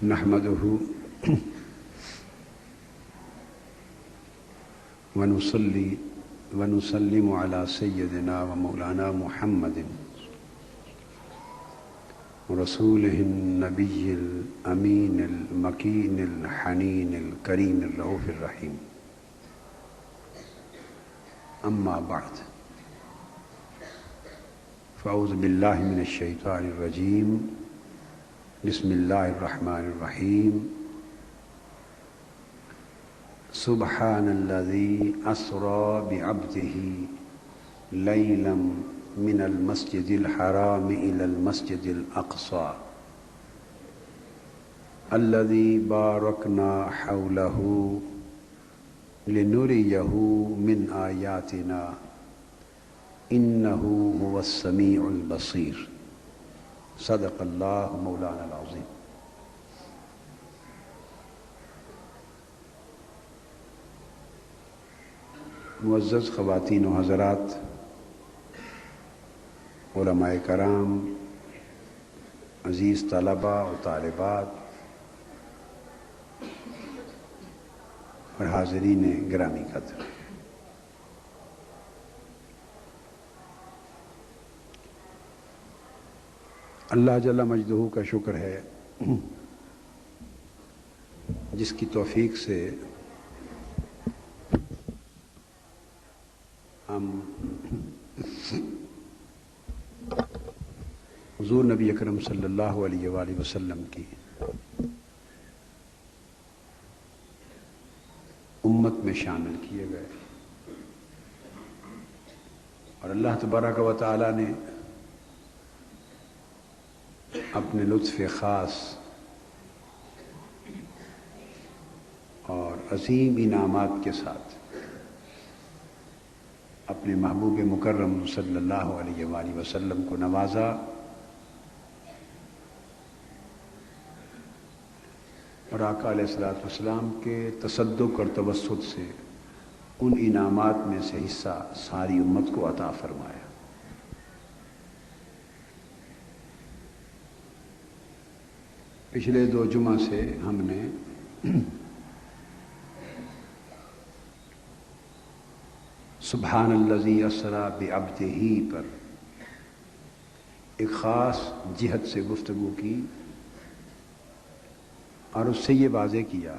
نحمده ونصلي ونسلم على سيدنا ومولانا محمد رسوله النبي الأمين المكين الحنين الكريم الرؤوف الرحيم. أما بعد، فأعوذ بالله من الشيطان الرجيم. بسم الله الرحمن الرحيم. سبحان الذي أسرى بعبده ليلا من المسجد الحرام إلى المسجد الأقصى الذي باركنا حوله لنريه من آياتنا إنه هو السميع البصير. صدق اللہ مولانا العظیم. معزز خواتین و حضرات، علماء کرام، عزیز طلباء و طالبات اور حاضرین گرامی قدر، اللہ جل مجدہ کا شکر ہے جس کی توفیق سے ہم حضور نبی اکرم صلی اللہ علیہ وآلہ وسلم کی امت میں شامل کیے گئے، اور اللہ تبارک و تعالی نے اپنے لطف خاص اور عظیم انعامات کے ساتھ اپنے محبوب مکرم صلی اللہ علیہ وآلہ وسلم کو نوازا، اور آقا علیہ الصلوۃ والسلام کے تصدق اور توسط سے ان انعامات میں سے حصہ ساری امت کو عطا فرمایا۔ پچھلے 2 جمعہ سے ہم نے سبحان الذی اسریٰ بعبدہ پر ایک خاص جہت سے گفتگو کی، اور اس سے یہ واضح کیا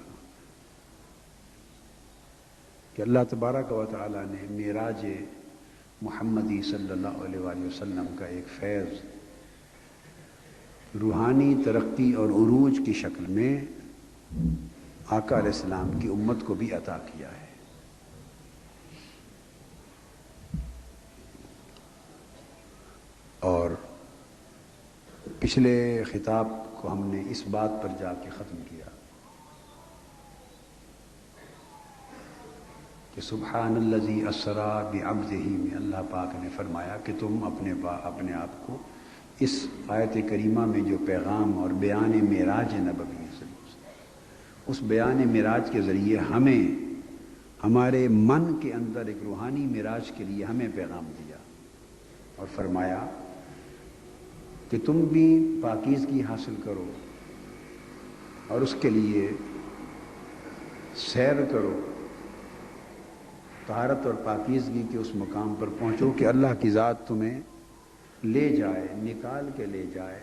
کہ اللہ تبارک و تعالی نے معراج محمدی صلی اللہ علیہ وآلہ وسلم کا ایک فیض روحانی ترقی اور عروج کی شکل میں آقا علیہ السلام کی امت کو بھی عطا کیا ہے۔ اور پچھلے خطاب کو ہم نے اس بات پر جا کے ختم کیا کہ سبحان الذی اسریٰ بعبدہ میں اللہ پاک نے فرمایا کہ تم اپنے آپ کو اس آیت کریمہ میں جو پیغام اور بیان معراج نبوی ہے، اس بیان معراج کے ذریعے ہمیں ہمارے من کے اندر ایک روحانی معراج کے لیے ہمیں پیغام دیا، اور فرمایا کہ تم بھی پاکیزگی حاصل کرو اور اس کے لیے سیر کرو، طہارت اور پاکیزگی کے اس مقام پر پہنچو کہ اللہ کی ذات تمہیں لے جائے، نکال کے لے جائے،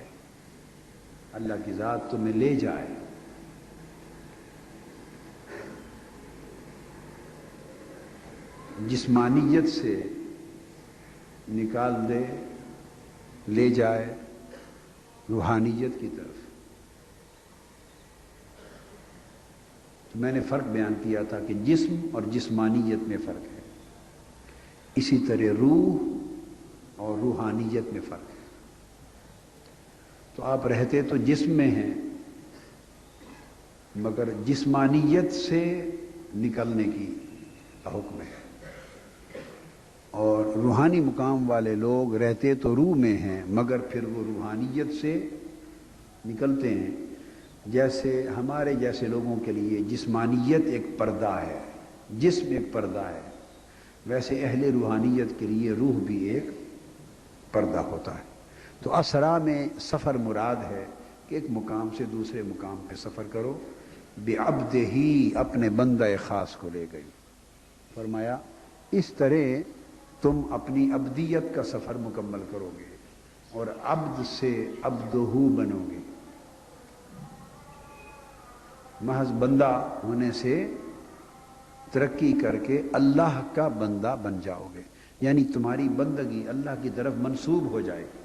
اللہ کی ذات تمہیں لے جائے۔ جسمانیت سے نکال دے، لے جائے روحانیت کی طرف۔ تو میں نے فرق بیان کیا تھا کہ جسم اور جسمانیت میں فرق ہے، اسی طرح روح اور روحانیت میں فرق ہے۔ تو آپ رہتے تو جسم میں ہیں، مگر جسمانیت سے نکلنے کی حکم ہے، اور روحانی مقام والے لوگ رہتے تو روح میں ہیں مگر پھر وہ روحانیت سے نکلتے ہیں۔ جیسے ہمارے جیسے لوگوں کے لیے جسمانیت ایک پردہ ہے، جسم ایک پردہ ہے، ویسے اہل روحانیت کے لیے روح بھی ایک پردہ ہوتا ہے۔ تو اسرا میں سفر مراد ہے کہ ایک مقام سے دوسرے مقام پہ سفر کرو، بعبدہ، اپنے بندہ خاص کو لے گئی۔ فرمایا اس طرح تم اپنی عبدیت کا سفر مکمل کرو گے اور عبد سے عبدہ بنو گے، محض بندہ ہونے سے ترقی کر کے اللہ کا بندہ بن جاؤ گے، یعنی تمہاری بندگی اللہ کی طرف منسوب ہو جائے گی،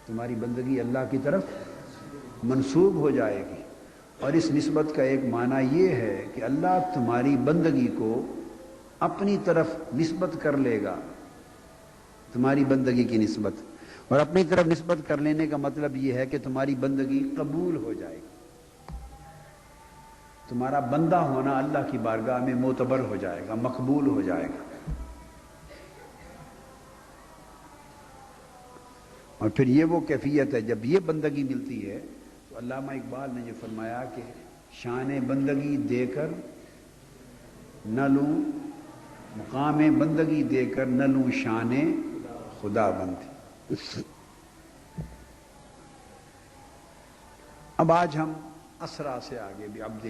تمہاری بندگی اللہ کی طرف منسوب ہو جائے گی۔ اور اس نسبت کا ایک معنی یہ ہے کہ اللہ تمہاری بندگی کو اپنی طرف نسبت کر لے گا، تمہاری بندگی کی نسبت، اور اپنی طرف نسبت کر لینے کا مطلب یہ ہے کہ تمہاری بندگی قبول ہو جائے گی، تمہارا بندہ ہونا اللہ کی بارگاہ میں معتبر ہو جائے گا، مقبول ہو جائے گا۔ اور پھر یہ وہ کیفیت ہے جب یہ بندگی ملتی ہے تو علامہ اقبال نے جو فرمایا کہ شان بندگی دے کر نہ لوں، مقام بندگی دے کر نہ لوں شان خدا بندی۔ اب آج ہم اسرا سے آگے بعبدہ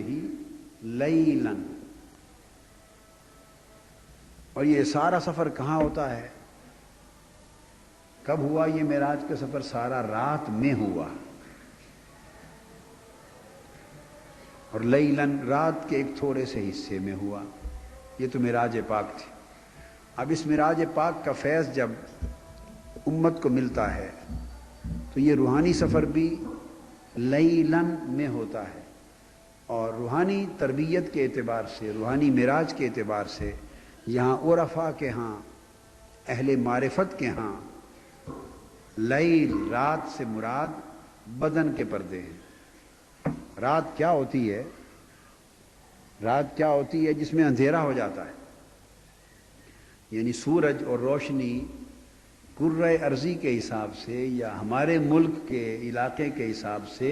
لیلاً، اور یہ سارا سفر کہاں ہوتا ہے، کب ہوا یہ معراج کا سفر؟ سارا رات میں ہوا، اور لیلاً رات کے ایک تھوڑے سے حصے میں ہوا۔ یہ تو معراج پاک تھی۔ اب اس معراج پاک کا فیض جب امت کو ملتا ہے تو یہ روحانی سفر بھی لیلاً میں ہوتا ہے، اور روحانی تربیت کے اعتبار سے، روحانی معراج کے اعتبار سے یہاں عرفاء کے ہاں، اہل معرفت کے ہاں لیل، رات سے مراد بدن کے پردے ہیں۔ رات کیا ہوتی ہے؟ رات کیا ہوتی ہے؟ جس میں اندھیرا ہو جاتا ہے، یعنی سورج اور روشنی کرۂ ارضی کے حساب سے یا ہمارے ملک کے علاقے کے حساب سے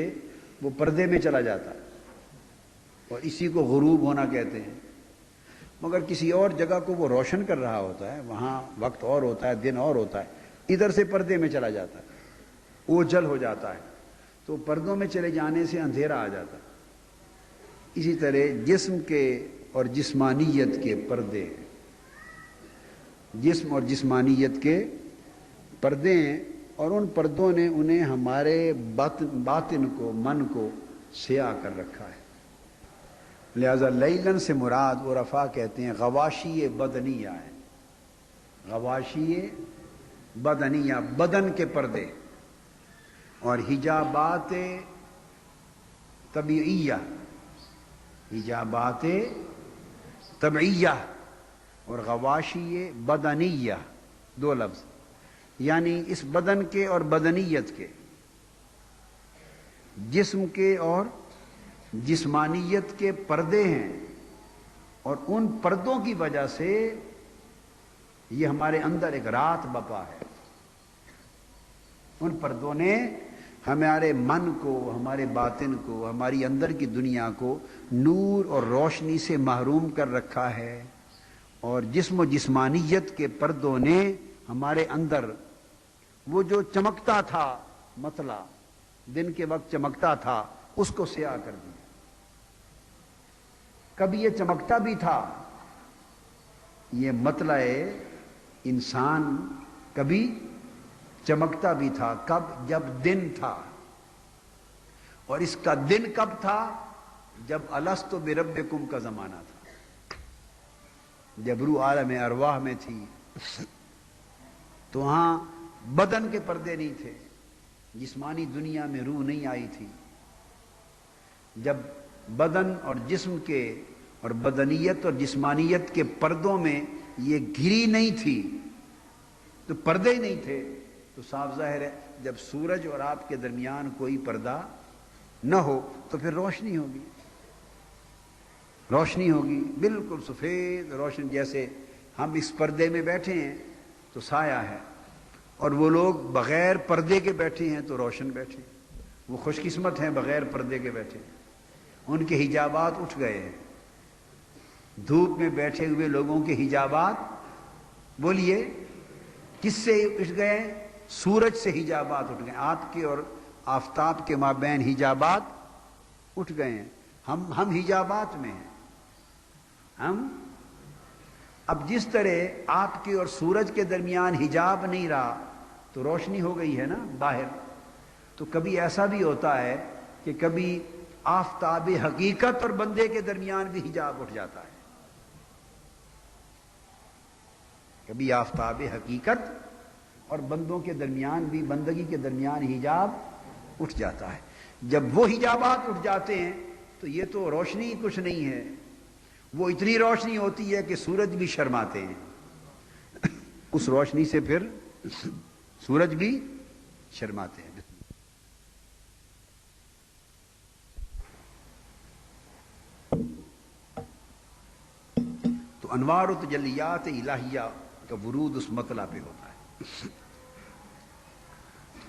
وہ پردے میں چلا جاتا ہے، اور اسی کو غروب ہونا کہتے ہیں۔ مگر کسی اور جگہ کو وہ روشن کر رہا ہوتا ہے، وہاں وقت اور ہوتا ہے، دن اور ہوتا ہے، ادھر سے پردے میں چلا جاتا ہے، اوجھل ہو جاتا ہے، تو پردوں میں چلے جانے سے اندھیرا آ جاتا ہے۔ اسی طرح جسم کے اور جسمانیت کے پردے ہیں، جسم اور جسمانیت کے پردے ہیں، اور ان پردوں نے انہیں ہمارے باطن کو، من کو سیاہ کر رکھا ہے۔ لہذا لیلاً سے مراد عرفاء کہتے ہیں غواشی بدنیہ ہے، غواشی بدنیہ، بدن کے پردے، اور حجابات طبیعیہ، حجابات طبیعیہ اور غواشی بدنیہ، دو لفظ، یعنی اس بدن کے اور بدنیت کے، جسم کے اور جسمانیت کے پردے ہیں، اور ان پردوں کی وجہ سے یہ ہمارے اندر ایک رات بپا ہے۔ ان پردوں نے ہمارے من کو، ہمارے باطن کو، ہماری اندر کی دنیا کو نور اور روشنی سے محروم کر رکھا ہے، اور جسم و جسمانیت کے پردوں نے ہمارے اندر وہ جو چمکتا تھا، مطلع دن کے وقت چمکتا تھا، اس کو سیاہ کر دیا۔ کبھی یہ چمکتا بھی تھا، یہ مطلع انسان کبھی چمکتا بھی تھا، کب؟ جب دن تھا، اور اس کا دن کب تھا؟ جب الستو بربکم کا زمانہ تھا، جب روح عالم ارواح میں تھی، تو وہاں بدن کے پردے نہیں تھے، جسمانی دنیا میں روح نہیں آئی تھی۔ جب بدن اور جسم کے اور بدنیت اور جسمانیت کے پردوں میں یہ گھری نہیں تھی، تو پردے ہی نہیں تھے، تو صاف ظاہر ہے جب سورج اور آپ کے درمیان کوئی پردہ نہ ہو تو پھر روشنی ہوگی، روشنی ہوگی بالکل سفید روشن، جیسے ہم اس پردے میں بیٹھے ہیں تو سایہ ہے، اور وہ لوگ بغیر پردے کے بیٹھے ہیں تو روشن بیٹھے ہیں، وہ خوش قسمت ہیں بغیر پردے کے بیٹھے، ان کے حجابات اٹھ گئے ہیں۔ دھوپ میں بیٹھے ہوئے لوگوں کے حجابات، بولیے کس سے اٹھ گئے؟ سورج سے حجابات اٹھ گئے، آپ کے اور آفتاب کے مابین حجابات اٹھ گئے ہیں، ہم حجابات میں ہیں. ہم اب جس طرح آپ کے اور سورج کے درمیان حجاب نہیں رہا تو روشنی ہو گئی ہے نا باہر، تو کبھی ایسا بھی ہوتا ہے کہ کبھی آفتاب حقیقت اور بندے کے درمیان بھی حجاب اٹھ جاتا ہے. کبھی آفتاب حقیقت اور بندوں کے درمیان بھی، بندگی کے درمیان حجاب اٹھ جاتا ہے. جب وہ حجابات اٹھ جاتے ہیں تو یہ تو روشنی کچھ نہیں ہے، وہ اتنی روشنی ہوتی ہے کہ سورج بھی شرماتے ہیں. اس روشنی سے پھر سورج بھی شرماتے ہیں. تو انوار و تجلیات الہیہ کا ورود اس مطلع پہ ہوتا ہے.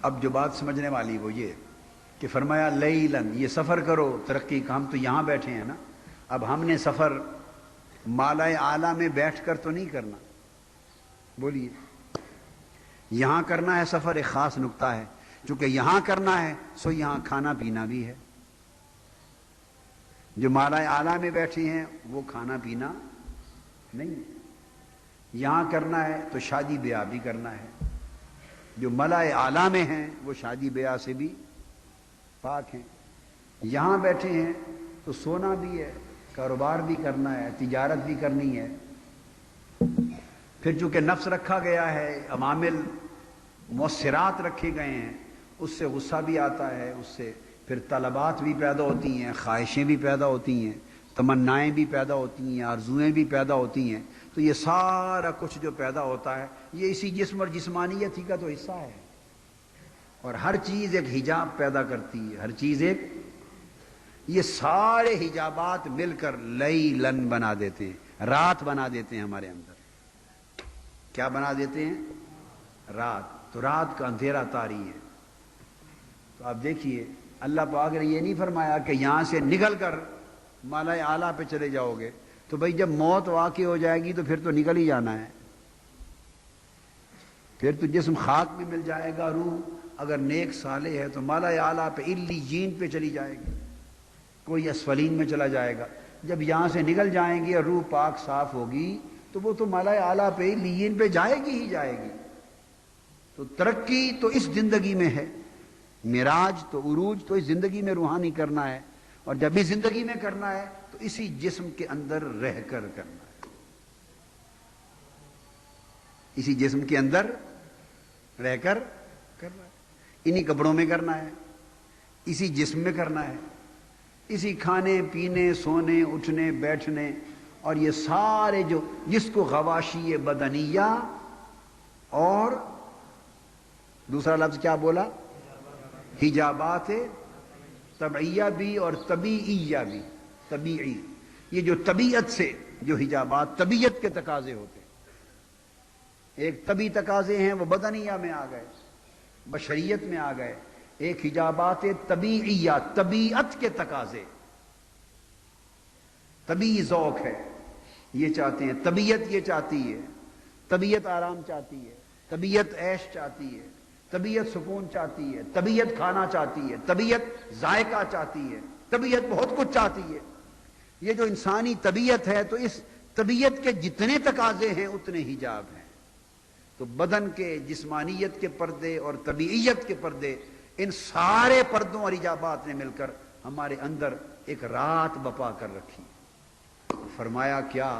اب جو بات سمجھنے والی وہ یہ کہ فرمایا لیلن، یہ سفر کرو ترقی کا. ہم تو یہاں بیٹھے ہیں نا، اب ہم نے سفر مالائے اعلیٰ میں بیٹھ کر تو نہیں کرنا. بولیے، یہاں کرنا ہے سفر، ایک خاص نقطہ ہے. چونکہ یہاں کرنا ہے سو یہاں کھانا پینا بھی ہے. جو مالائے اعلیٰ میں بیٹھے ہیں وہ کھانا پینا نہیں ہے. یہاں کرنا ہے تو شادی بیاہ بھی کرنا ہے. جو ملائے اعلیٰ میں ہیں وہ شادی بیاہ سے بھی پاک ہیں. یہاں بیٹھے ہیں تو سونا بھی ہے، کاروبار بھی کرنا ہے، تجارت بھی کرنی ہے. پھر چونکہ نفس رکھا گیا ہے، عوامل مؤثرات رکھے گئے ہیں، اس سے غصہ بھی آتا ہے، اس سے پھر طلبات بھی پیدا ہوتی ہیں، خواہشیں بھی پیدا ہوتی ہیں، تمنائیں بھی پیدا ہوتی ہیں، آرزویں بھی پیدا ہوتی ہیں. تو یہ سارا کچھ جو پیدا ہوتا ہے یہ اسی جسم اور جسمانیت ہی کا تو حصہ ہے. اور ہر چیز ایک حجاب پیدا کرتی ہے، ہر چیز ایک. یہ سارے حجابات مل کر لیلن بنا دیتے ہیں، رات بنا دیتے ہیں ہمارے اندر. کیا بنا دیتے ہیں؟ رات. تو رات کا اندھیرا طاری ہے. تو آپ دیکھیے اللہ پاک نے یہ نہیں فرمایا کہ یہاں سے نکل کر مالائے اعلیٰ پہ چلے جاؤ گے. تو بھئی جب موت واقع ہو جائے گی تو پھر تو نکل ہی جانا ہے. پھر تو جسم خاک میں مل جائے گا، روح اگر نیک صالح ہے تو مالائے اعلیٰ پہ علیین پہ چلی جائے گی، کوئی اسفلین میں چلا جائے گا. جب یہاں سے نکل جائیں گی اور روح پاک صاف ہوگی تو وہ تو مالائے اعلیٰ پہ علیین پہ جائے گی ہی جائے گی. تو ترقی تو اس زندگی میں ہے، معراج تو عروج تو اس زندگی میں روحانی کرنا ہے. اور جب اس زندگی میں کرنا ہے تو اسی جسم کے اندر رہ کر کرنا ہے. اسی جسم کے اندر رہ کر کرنا ہے. انہی کپڑوں میں کرنا ہے، اسی جسم میں کرنا ہے، اسی کھانے پینے سونے اٹھنے بیٹھنے اور یہ سارے جو جس کو غواشی بدنیہ اور دوسرا لفظ کیا بولا؟ حجابات طبعیہ بھی اور طبیعیہ بھی. طبیعی یہ جو طبیعت سے جو حجابات طبیعت کے تقاضے ہوتے ہیں. ایک طبی تقاضے ہیں وہ بدنیہ میں آ گئے، بشریت میں آ گئے. ایک حجابات طبیعیہ طبیعت کے تقاضے، طبیعی ذوق ہے، یہ چاہتے ہیں. طبیعت یہ چاہتی ہے، طبیعت آرام چاہتی ہے، طبیعت عیش چاہتی ہے، طبیعت سکون چاہتی ہے، طبیعت کھانا چاہتی ہے، طبیعت ذائقہ چاہتی ہے، طبیعت بہت کچھ چاہتی ہے. یہ جو انسانی طبیعت ہے تو اس طبیعت کے جتنے تقاضے ہیں اتنے حجاب ہیں. تو بدن کے جسمانیت کے پردے اور طبیعیت کے پردے، ان سارے پردوں اور حجابات نے مل کر ہمارے اندر ایک رات بپا کر رکھی. فرمایا کیا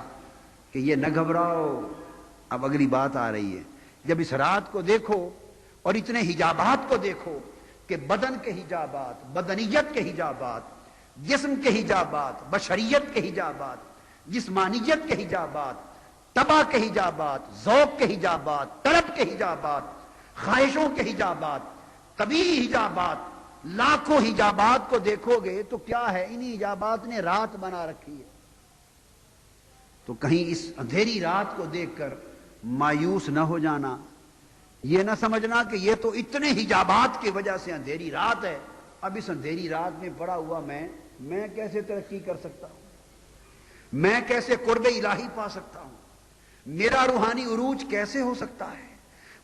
کہ یہ نہ گھبراؤ. اب اگلی بات آ رہی ہے. جب اس رات کو دیکھو اور اتنے حجابات کو دیکھو کہ بدن کے حجابات، بدنیت کے حجابات، جسم کے حجابات، بشریت کے حجابات، جسمانیت کے حجابات، طبع کے حجابات، ذوق کے حجابات، طلب کے حجابات، خواہشوں کے حجابات، طبیعی حجابات، لاکھوں حجابات کو دیکھو گے تو کیا ہے؟ انہی حجابات نے رات بنا رکھی ہے. تو کہیں اس اندھیری رات کو دیکھ کر مایوس نہ ہو جانا، یہ نہ سمجھنا کہ یہ تو اتنے حجابات کی وجہ سے اندھیری رات ہے، اب اس اندھیری رات میں پڑا ہوا میں کیسے ترقی کر سکتا ہوں، میں کیسے قرب الہی پا سکتا ہوں، میرا روحانی عروج کیسے ہو سکتا ہے،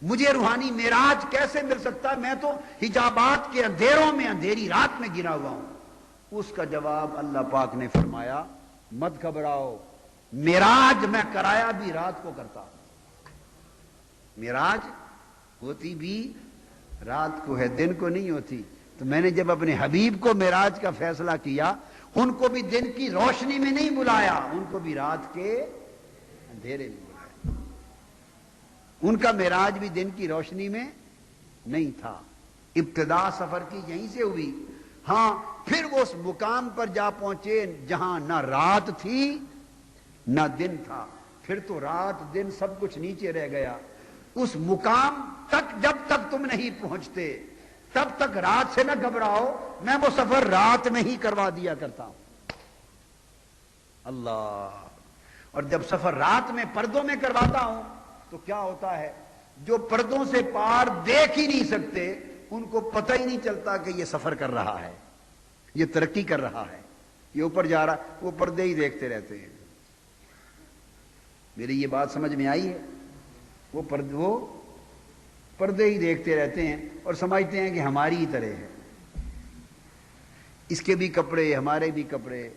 مجھے روحانی معراج کیسے مل سکتا ہے؟ میں تو حجابات کے اندھیروں میں اندھیری رات میں گرا ہوا ہوں۔ اس کا جواب اللہ پاک نے فرمایا مت گھبراؤ، معراج میں کرایا بھی رات کو کرتا ہوں۔ معراج ہوتی بھی رات کو ہے، دن کو نہیں ہوتی۔ تو میں نے جب اپنے حبیب کو معراج کا فیصلہ کیا، ان کو بھی دن کی روشنی میں نہیں بلایا، ان کو بھی رات کے اندھیرے میں بلایا۔ ان کا معراج بھی دن کی روشنی میں نہیں تھا۔ ابتدا سفر کی یہیں سے ہوئی۔ ہاں پھر وہ اس مقام پر جا پہنچے جہاں نہ رات تھی نہ دن تھا، پھر تو رات دن سب کچھ نیچے رہ گیا۔ اس مقام تک جب تک تم نہیں پہنچتے تب تک رات سے نہ گھبراؤ، میں وہ سفر رات میں ہی کروا دیا کرتا ہوں۔ اللہ! اور جب سفر رات میں پردوں میں کرواتا ہوں تو کیا ہوتا ہے؟ جو پردوں سے پار دیکھ ہی نہیں سکتے ان کو پتہ ہی نہیں چلتا کہ یہ سفر کر رہا ہے، یہ ترقی کر رہا ہے، یہ اوپر جا رہا، وہ پردے ہی دیکھتے رہتے ہیں۔ میری یہ بات سمجھ میں آئی ہے؟ وہ پردے ہی دیکھتے رہتے ہیں اور سمجھتے ہیں کہ ہماری ہی طرح ہے، اس کے بھی کپڑے ہمارے بھی کپڑے،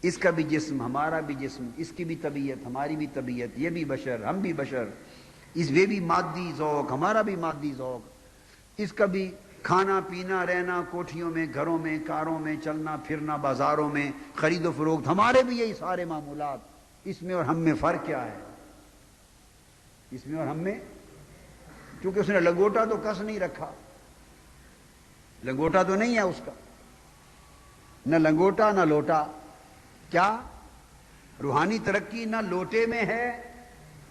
اس کا بھی جسم ہمارا بھی جسم، اس کی بھی طبیعت ہماری بھی طبیعت، یہ بھی بشر ہم بھی بشر، اس وہ بھی مادی ذوق ہمارا بھی مادی ذوق، اس کا بھی کھانا پینا رہنا کوٹھیوں میں گھروں میں کاروں میں چلنا پھرنا بازاروں میں خرید و فروخت، ہمارے بھی یہی سارے معمولات، اس میں اور ہم میں فرق کیا ہے؟ اس میں اور ہم میں، کیونکہ اس نے لنگوٹا تو کس نہیں رکھا، لنگوٹا تو نہیں ہے اس کا، نہ لنگوٹا نہ لوٹا۔ کیا روحانی ترقی نہ لوٹے میں ہے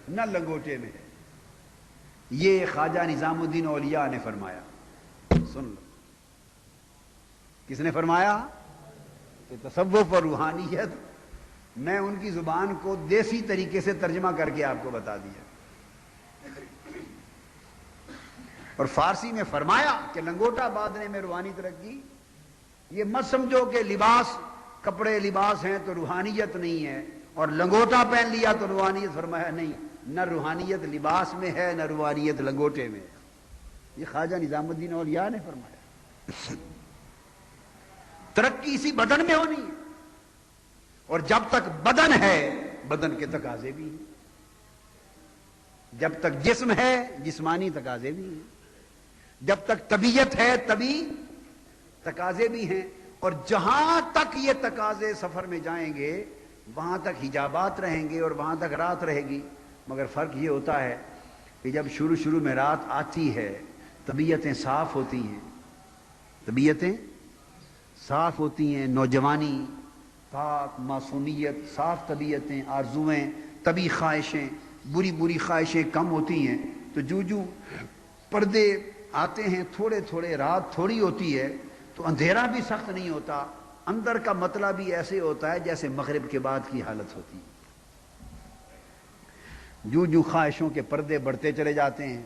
نہ لنگوٹے میں ہے؟ یہ خواجہ نظام الدین اولیاء نے فرمایا۔ سن لو، کس نے فرمایا؟ کہ تصوف اور روحانیت، میں ان کی زبان کو دیسی طریقے سے ترجمہ کر کے آپ کو بتا دیا۔ اور فارسی میں فرمایا کہ لنگوٹا باندھنے میں روحانی ترقی، یہ مت سمجھو کہ لباس کپڑے لباس ہیں تو روحانیت نہیں ہے، اور لنگوٹا پہن لیا تو روحانیت، فرمایا نہیں، نہ روحانیت لباس میں ہے نہ روحانیت لنگوٹے میں ہے۔ یہ خواجہ نظام الدین اولیاء نے فرمایا۔ ترقی اسی بدن میں ہونی ہے، اور جب تک بدن ہے بدن کے تقاضے بھی ہیں، جب تک جسم ہے جسمانی تقاضے بھی ہیں، جب تک طبیعت ہے طبی تقاضے بھی ہیں، اور جہاں تک یہ تقاضے سفر میں جائیں گے وہاں تک حجابات رہیں گے اور وہاں تک رات رہے گی۔ مگر فرق یہ ہوتا ہے کہ جب شروع میں رات آتی ہے طبیعتیں صاف ہوتی ہیں، طبیعتیں صاف ہوتی ہیں، نوجوانی، پاک، معصومیت، صاف طبیعتیں، آرزویں، طبی خواہشیں، بری خواہشیں کم ہوتی ہیں۔ تو جو پردے آتے ہیں تھوڑے تھوڑے، رات تھوڑی ہوتی ہے تو اندھیرا بھی سخت نہیں ہوتا، اندر کا مطلب بھی ایسے ہوتا ہے جیسے مغرب کے بعد کی حالت ہوتی ہے۔ جو خواہشوں کے پردے بڑھتے چلے جاتے ہیں،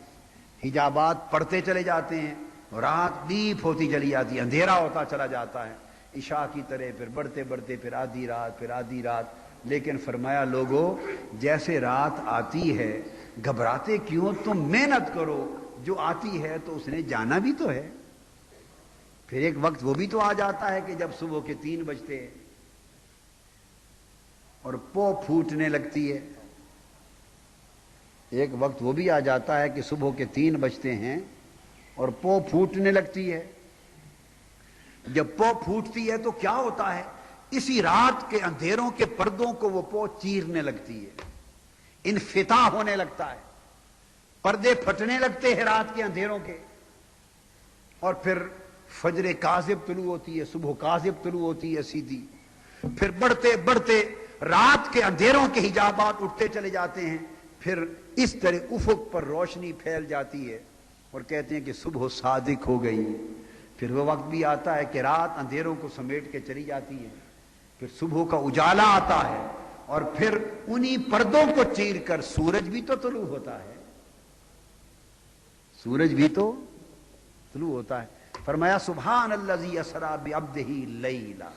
حجابات پڑھتے چلے جاتے ہیں، رات ڈیپ ہوتی چلی جاتی ہے، اندھیرا ہوتا چلا جاتا ہے عشاء کی طرح، پھر بڑھتے بڑھتے پھر آدھی رات، پھر آدھی رات۔ لیکن فرمایا لوگوں جیسے رات آتی ہے گھبراتے کیوں؟ تم محنت کرو، جو آتی ہے تو اس نے جانا بھی تو ہے۔ پھر ایک وقت وہ بھی تو آ جاتا ہے کہ جب صبح کے 3 بجتے ہیں اور پو پھوٹنے لگتی ہے، ایک وقت وہ بھی آ جاتا ہے کہ صبح کے 3 بجتے ہیں اور پو پھوٹنے لگتی ہے۔ جب پو پھوٹتی ہے تو کیا ہوتا ہے؟ اسی رات کے اندھیروں کے پردوں کو وہ پو چیرنے لگتی ہے، انفتاح ہونے لگتا ہے، پردے پھٹنے لگتے ہیں رات کے اندھیروں کے، اور پھر فجر کاذب طلوع ہوتی ہے، صبح کاذب طلوع ہوتی ہے سیدھی، پھر بڑھتے بڑھتے رات کے اندھیروں کے حجابات اٹھتے چلے جاتے ہیں، پھر اس طرح افق پر روشنی پھیل جاتی ہے اور کہتے ہیں کہ صبح صادق ہو گئی۔ پھر وہ وقت بھی آتا ہے کہ رات اندھیروں کو سمیٹ کے چلی جاتی ہے، پھر صبح کا اجالا آتا ہے، اور پھر انہی پردوں کو چیر کر سورج بھی تو طلوع ہوتا ہے، سورج بھی تو طلوع ہوتا ہے۔ فرمایا سبحان الذی اسری بعبدہ لیلا،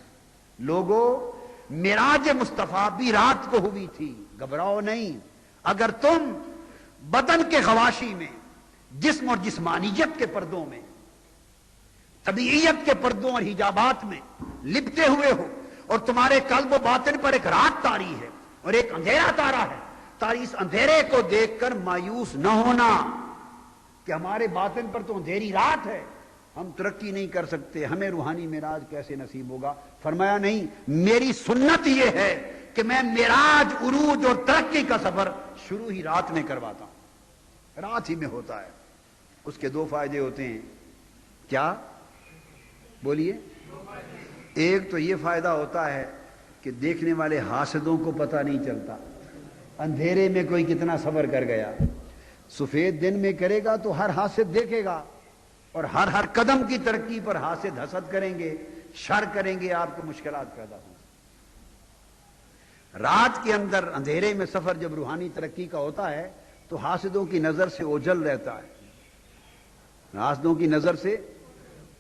لوگوں معراج مصطفیٰ بھی رات کو ہوئی تھی، گھبراؤ نہیں۔ اگر تم بدن کے خواشی میں جسم اور جسمانیت کے پردوں میں، طبیعیت کے پردوں اور حجابات میں لپٹے ہوئے ہو، اور تمہارے قلب و باطن پر ایک رات طاری ہے اور ایک اندھیرا تارا ہے، تاری اس اندھیرے کو دیکھ کر مایوس نہ ہونا کہ ہمارے باطن پر تو اندھیری رات ہے، ہم ترقی نہیں کر سکتے، ہمیں روحانی معراج کیسے نصیب ہوگا؟ فرمایا نہیں، میری سنت یہ ہے کہ میں معراج، عروج اور ترقی کا سفر شروع ہی رات میں کرواتا ہوں، رات ہی میں ہوتا ہے۔ اس کے دو فائدے ہوتے ہیں، کیا بولیے؟ ایک تو یہ فائدہ ہوتا ہے کہ دیکھنے والے حاسدوں کو پتہ نہیں چلتا اندھیرے میں کوئی کتنا صبر کر گیا، سفید دن میں کرے گا تو ہر حاسد دیکھے گا، اور ہر قدم کی ترقی پر حاسد حسد کریں گے، شر کریں گے، آپ کو مشکلات پیدا ہوں۔ رات کے اندر اندھیرے میں سفر جب روحانی ترقی کا ہوتا ہے تو حاسدوں کی نظر سے اوجھل رہتا ہے، حاسدوں کی نظر سے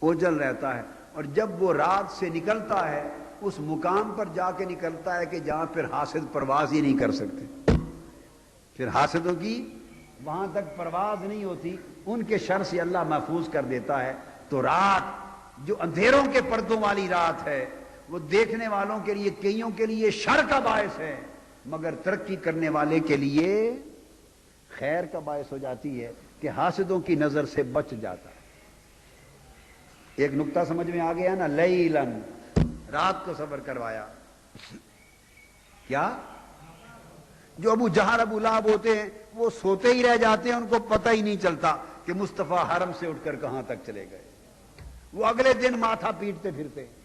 اوجھل رہتا ہے، اور جب وہ رات سے نکلتا ہے اس مقام پر جا کے نکلتا ہے کہ جہاں پھر حاسد پرواز ہی نہیں کر سکتے، پھر حاسدوں کی وہاں تک پرواز نہیں ہوتی، ان کے شر سے اللہ محفوظ کر دیتا ہے۔ تو رات جو اندھیروں کے پردوں والی رات ہے وہ دیکھنے والوں کے لیے، کئیوں کے لیے شر کا باعث ہے، مگر ترقی کرنے والے کے لیے خیر کا باعث ہو جاتی ہے کہ حاسدوں کی نظر سے بچ جاتا ہے۔ ایک نقطہ سمجھ میں آ گیا نا؟ لیلن، رات کو سفر کروایا۔ کیا؟ جو ابو جہل ابو لہب ہوتے ہیں وہ سوتے ہی رہ جاتے ہیں، ان کو پتہ ہی نہیں چلتا کہ مصطفیٰ حرم سے اٹھ کر کہاں تک چلے گئے، وہ اگلے دن ماتھا پیٹتے پھرتے ہیں،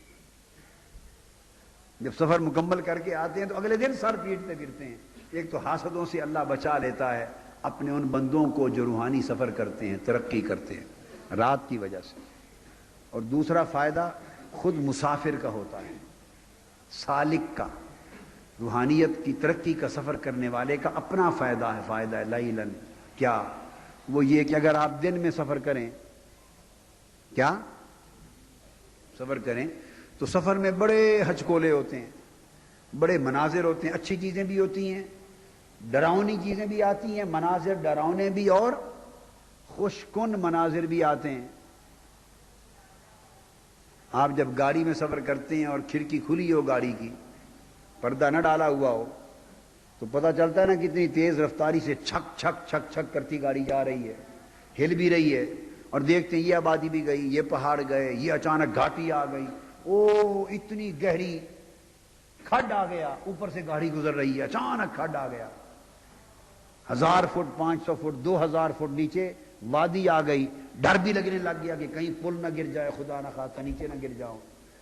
جب سفر مکمل کر کے آتے ہیں تو اگلے دن سر پیٹتے پھرتے ہیں۔ ایک تو حاسدوں سے اللہ بچا لیتا ہے اپنے ان بندوں کو جو روحانی سفر کرتے ہیں، ترقی کرتے ہیں رات کی وجہ سے، اور دوسرا فائدہ خود مسافر کا ہوتا ہے، سالک کا، روحانیت کی ترقی کا سفر کرنے والے کا اپنا فائدہ ہے، فائدہ ہے لیلن۔ کیا؟ وہ یہ کہ اگر آپ دن میں سفر کریں، کیا سفر کریں تو سفر میں بڑے ہچکولے ہوتے ہیں، بڑے مناظر ہوتے ہیں، اچھی چیزیں بھی ہوتی ہیں، ڈراؤنی چیزیں بھی آتی ہیں، مناظر ڈراؤنے بھی اور خوش کن مناظر بھی آتے ہیں۔ آپ جب گاڑی میں سفر کرتے ہیں اور کھڑکی کھلی ہو گاڑی کی، پردہ نہ ڈالا ہوا ہو، تو پتہ چلتا ہے نا کتنی تیز رفتاری سے چھک چھک چھک چھک کرتی گاڑی جا رہی ہے، ہل بھی رہی ہے، اور دیکھتے ہیں یہ آبادی بھی گئی، یہ پہاڑ گئے، یہ اچانک گھاٹی آ گئی، او اتنی گہری کھڈ آ گیا، اوپر سے گاڑی گزر رہی ہے، اچانک کھڈ آ گیا، 1000 فٹ 500 فٹ 2000 فٹ نیچے وادی آ گئی، ڈر بھی لگنے لگ گیا کہ کہیں پل نہ گر جائے، خدا نہ خواستہ نیچے نہ گر جاؤ،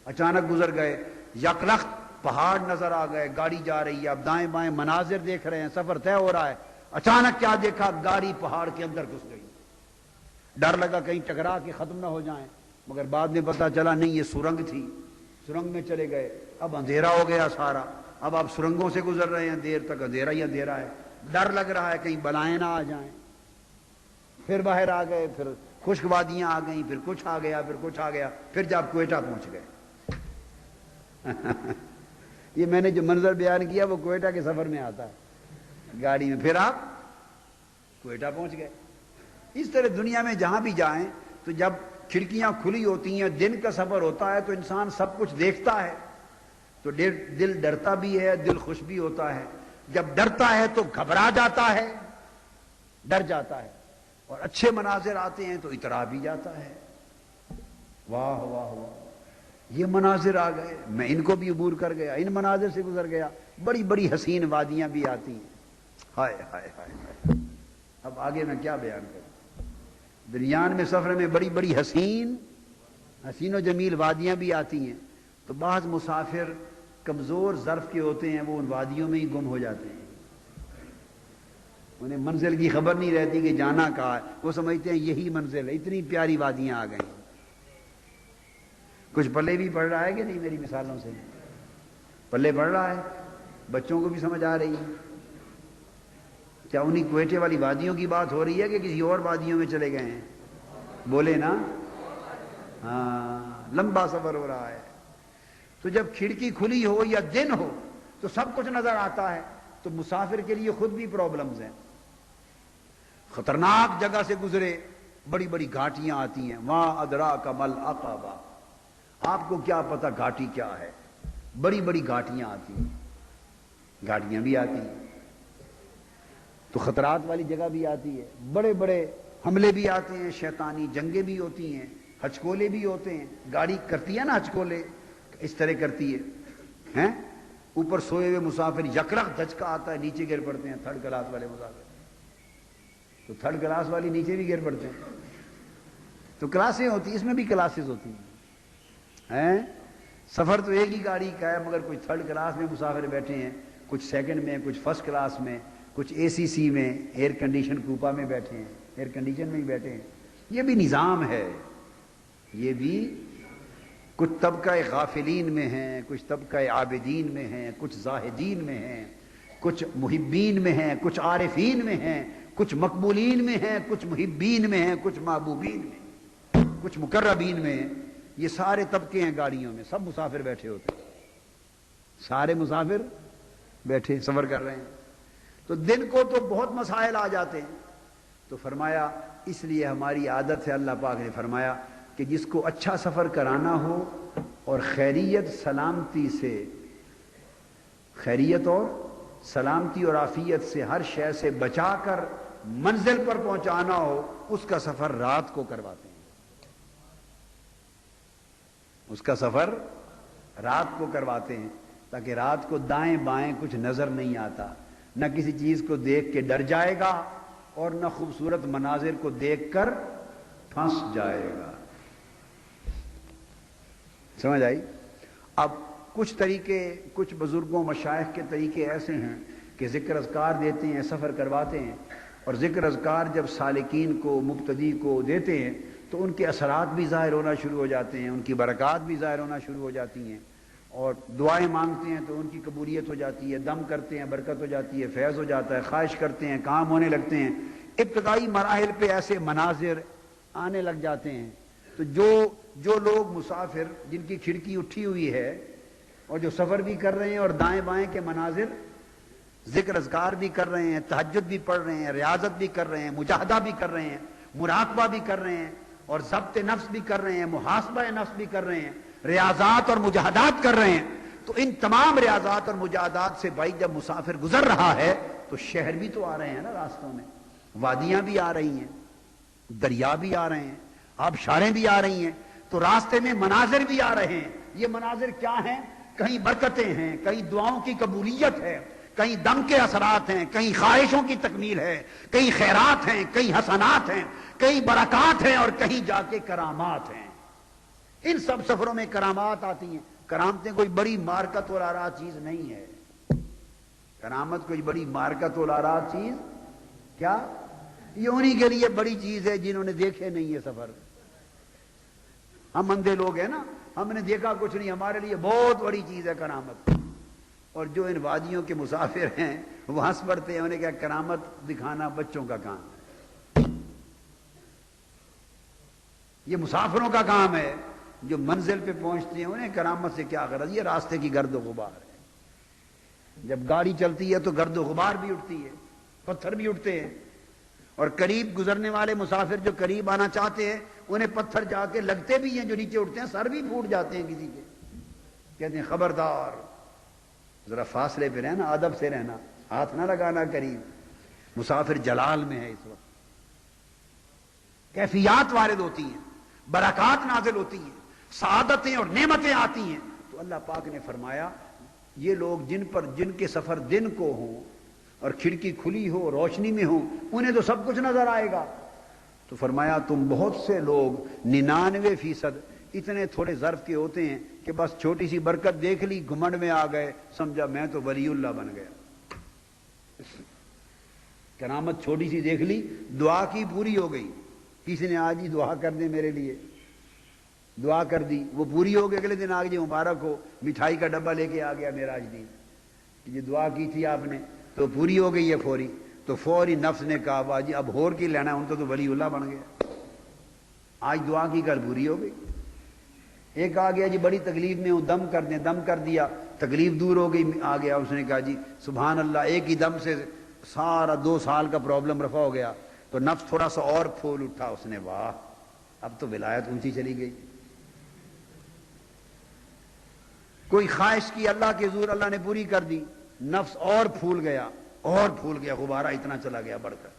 اچانک گزر گئے، یکلخت پہاڑ نظر آ گئے، گاڑی جا رہی ہے، اب دائیں بائیں مناظر دیکھ رہے ہیں، سفر طے ہو رہا ہے، اچانک کیا دیکھا؟ گاڑی پہاڑ کے اندر گھس گئی، ڈر لگا کہیں ٹکرا کے ختم نہ ہو جائیں، مگر بعد میں پتا چلا نہیں، یہ سرنگ تھی، سرنگ میں چلے گئے، اب اندھیرا ہو گیا سارا، اب آپ سرنگوں سے گزر رہے ہیں، دیر تک اندھیرا ہی اندھیرا ہے، ڈر لگ رہا ہے کہیں بلائیں نہ آ جائیں، پھر باہر آ گئے، پھر خشک وادیاں آ گئیں، پھر کچھ آ گیا، پھر کچھ آ گیا، پھر جب کوئٹہ پہنچ گئے۔ یہ میں نے جو منظر بیان کیا وہ کوئٹہ کے سفر میں آتا ہے، گاڑی میں، پھر آپ کوئٹہ پہنچ گئے۔ اس طرح دنیا میں جہاں بھی جائیں تو جب کھڑکیاں کھلی ہوتی ہیں، دن کا سفر ہوتا ہے تو انسان سب کچھ دیکھتا ہے، تو دل ڈرتا بھی ہے، دل خوش بھی ہوتا ہے، جب ڈرتا ہے تو گھبرا جاتا ہے، ڈر جاتا ہے، اور اچھے مناظر آتے ہیں تو اترا بھی جاتا ہے، واہ واہ واہ یہ مناظر آ گئے، میں ان کو بھی عبور کر گیا، ان مناظر سے گزر گیا، بڑی بڑی حسین وادیاں بھی آتی ہیں، ہائے ہائے ہائے۔ اب آگے میں کیا بیان کروں؟ دریان میں سفر میں بڑی بڑی حسین و جمیل وادیاں بھی آتی ہیں، تو بعض مسافر کمزور ظرف کے ہوتے ہیں، وہ ان وادیوں میں ہی گم ہو جاتے ہیں، انہیں منزل کی خبر نہیں رہتی کہ جانا کہاں ہے، وہ سمجھتے ہیں یہی منزل ہے، اتنی پیاری وادیاں آ گئیں۔ کچھ پلے بھی پڑ رہا ہے کہ نہیں؟ میری مثالوں سے پلے پڑ رہا ہے، بچوں کو بھی سمجھ آ رہی ہے؟ کیا انہی کوئٹے والی وادیوں کی بات ہو رہی ہے کہ کسی اور وادیوں میں چلے گئے ہیں؟ بولے نا؟ ہاں، لمبا سفر ہو رہا ہے، تو جب کھڑکی کھلی ہو یا دن ہو تو سب کچھ نظر آتا ہے، تو مسافر کے لیے خود بھی پرابلمز ہیں، خطرناک جگہ سے گزرے بڑی بڑی گھاٹیاں آتی ہیں، وہاں ادراک مل عقبہ، آپ کو کیا پتا گھاٹی کیا ہے؟ بڑی بڑی گھاٹیاں آتی ہیں، گھاٹیاں بھی آتی ہیں تو خطرات والی جگہ بھی آتی ہے، بڑے بڑے حملے بھی آتے ہیں، شیطانی جنگیں بھی ہوتی ہیں، ہچکولے بھی ہوتے ہیں، گاڑی کرتی ہے نا ہچکولے، اس طرح کرتی ہے، اوپر سوئے ہوئے مسافر یکرخ دھچکا آتا ہے، نیچے گر پڑتے ہیں تھرڈ کلاس والے مسافر، تو تھرڈ کلاس والی نیچے بھی گر پڑتے ہیں، تو کلاسیں ہوتی ہیں، اس میں بھی کلاسز ہوتی ہیں، سفر تو ایک ہی گاڑی کا ہے، مگر کچھ تھرڈ کلاس میں مسافر بیٹھے ہیں، کچھ سیکنڈ میں، کچھ فرسٹ کلاس میں، کچھ اے سی سی میں، ایئر کنڈیشن کوپا میں بیٹھے ہیں، ایئر کنڈیشن میں ہی بیٹھے ہیں، یہ بھی نظام ہے، یہ بھی کچھ طبقہ غافلین میں ہیں، کچھ طبقہ عابدین میں ہیں، کچھ زاہدین میں ہیں، کچھ محبین میں ہیں، کچھ عارفین میں ہیں، کچھ مقبولین میں ہیں، کچھ محبین میں ہیں، کچھ محبوبین میں، کچھ مقربین میں ہیں، یہ سارے طبقے ہیں گاڑیوں میں، سب مسافر بیٹھے ہوتے ہیں، سارے مسافر بیٹھے سفر کر رہے ہیں، تو دن کو تو بہت مسائل آ جاتے ہیں، تو فرمایا اس لیے ہماری عادت ہے، اللہ پاک نے فرمایا کہ جس کو اچھا سفر کرانا ہو اور خیریت سلامتی سے، خیریت اور سلامتی اور عافیت سے، ہر شے سے بچا کر منزل پر پہنچانا ہو، اس کا سفر رات کو کرواتے ہیں، اس کا سفر رات کو کرواتے ہیں، تاکہ رات کو دائیں بائیں کچھ نظر نہیں آتا، نہ کسی چیز کو دیکھ کے ڈر جائے گا اور نہ خوبصورت مناظر کو دیکھ کر پھنس جائے گا، سمجھ آئی؟ اب کچھ طریقے، کچھ بزرگوں مشائخ کے طریقے ایسے ہیں کہ ذکر اذکار دیتے ہیں، سفر کرواتے ہیں، اور ذکر اذکار جب سالکین کو، مبتدی کو دیتے ہیں تو ان کے اثرات بھی ظاہر ہونا شروع ہو جاتے ہیں، ان کی برکات بھی ظاہر ہونا شروع ہو جاتی ہیں، اور دعائیں مانگتے ہیں تو ان کی قبولیت ہو جاتی ہے، دم کرتے ہیں برکت ہو جاتی ہے، فیض ہو جاتا ہے، خواہش کرتے ہیں کام ہونے لگتے ہیں، ابتدائی مراحل پہ ایسے مناظر آنے لگ جاتے ہیں، تو جو لوگ مسافر جن کی کھڑکی اٹھی ہوئی ہے اور جو سفر بھی کر رہے ہیں اور دائیں بائیں کے مناظر، ذکر اذکار بھی کر رہے ہیں، تہجد بھی پڑھ رہے ہیں، ریاضت بھی کر رہے ہیں، مجاہدہ بھی کر رہے ہیں، مراقبہ بھی کر رہے ہیں، اور ضبط نفس بھی کر رہے ہیں، محاسبہ نفس بھی کر رہے ہیں، ریاضات اور مجاہدات کر رہے ہیں، تو ان تمام ریاضات اور مجاہدات سے بھائی جب مسافر گزر رہا ہے تو شہر بھی تو آ رہے ہیں نا راستوں میں، وادیاں بھی آ رہی ہیں، دریا بھی آ رہے ہیں، آبشاریں بھی آ رہی ہیں، تو راستے میں مناظر بھی آ رہے ہیں، یہ مناظر کیا ہیں؟ کہیں برکتیں ہیں، کہیں دعاؤں کی قبولیت ہے، کہیں دم کے اثرات ہیں، کہیں خواہشوں کی تکمیل ہے، کہیں خیرات ہیں، کہیں حسنات ہیں، کہیں برکات ہیں، اور کہیں جا کے کرامات ہیں، ان سب سفروں میں کرامات آتی ہیں، کرامتیں کوئی بڑی مارکت اور آرا چیز نہیں ہے، کرامت کوئی بڑی مارکت اور آرا چیز کیا، یہ انہی کے لیے بڑی چیز ہے جنہوں نے دیکھے نہیں ہے سفر، ہم اندھے لوگ ہیں نا، ہم نے دیکھا کچھ نہیں، ہمارے لیے بہت بڑی چیز ہے کرامت، اور جو ان وادیوں کے مسافر ہیں وہ ہنس پڑتے ہیں، انہیں کیا کرامت دکھانا بچوں کا کام ہے، یہ مسافروں کا کام ہے، جو منزل پہ پہنچتے ہیں انہیں کرامت سے کیا غرض، یہ راستے کی گرد و غبار ہے، جب گاڑی چلتی ہے تو گرد و غبار بھی اٹھتی ہے، پتھر بھی اٹھتے ہیں، اور قریب گزرنے والے مسافر جو قریب آنا چاہتے ہیں انہیں پتھر جا کے لگتے بھی ہیں، جو نیچے اٹھتے ہیں سر بھی پھوٹ جاتے ہیں کسی کے، کہتے ہیں خبردار ذرا فاصلے پہ رہنا، ادب سے رہنا، ہاتھ نہ لگانا قریب، مسافر جلال میں ہے اس وقت، کیفیات وارد ہوتی ہیں، برکات نازل ہوتی ہیں، سعادتیں اور نعمتیں آتی ہیں، تو اللہ پاک نے فرمایا یہ لوگ جن کے سفر دن کو ہوں اور کھڑکی کھلی ہو، روشنی میں ہو، انہیں تو سب کچھ نظر آئے گا، تو فرمایا تم بہت سے لوگ 99% اتنے تھوڑے ظرف کے ہوتے ہیں کہ بس چھوٹی سی برکت دیکھ لی، گھمنڈ میں آ گئے، سمجھا میں تو ولی اللہ بن گیا، کرامت چھوٹی سی دیکھ لی، دعا کی پوری ہو گئی، کسی نے آج ہی دعا کر دے میرے لیے، دعا کر دی وہ پوری ہو گئی، اگلے دن آگے مبارک ہو، مٹھائی کا ڈبہ لے کے آ گیا معراج دین، یہ دعا کی تھی آپ نے تو پوری ہو گئی ہے فوری، تو فوری نفس نے کہا باجی اب اور کی لینا ہے، ان کو تو ولی اللہ بن گیا، آج دعا کی کل پوری ہو گئی، ایک آ گیا جی بڑی تکلیف میں ہوں، دم کر دیں، دم کر دیا، تکلیف دور ہو گئی، آ گیا اس نے کہا جی سبحان اللہ، ایک ہی دم سے سارا 2 سال کا پرابلم رفع ہو گیا، تو نفس تھوڑا سا اور پھول اٹھا، اس نے واہ اب تو ولایت اونچی چلی گئی. کوئی خواہش کی اللہ کے حضور، اللہ نے پوری کر دی، نفس اور پھول گیا، اور پھول گیا، غبارہ اتنا چلا گیا بڑھ کر.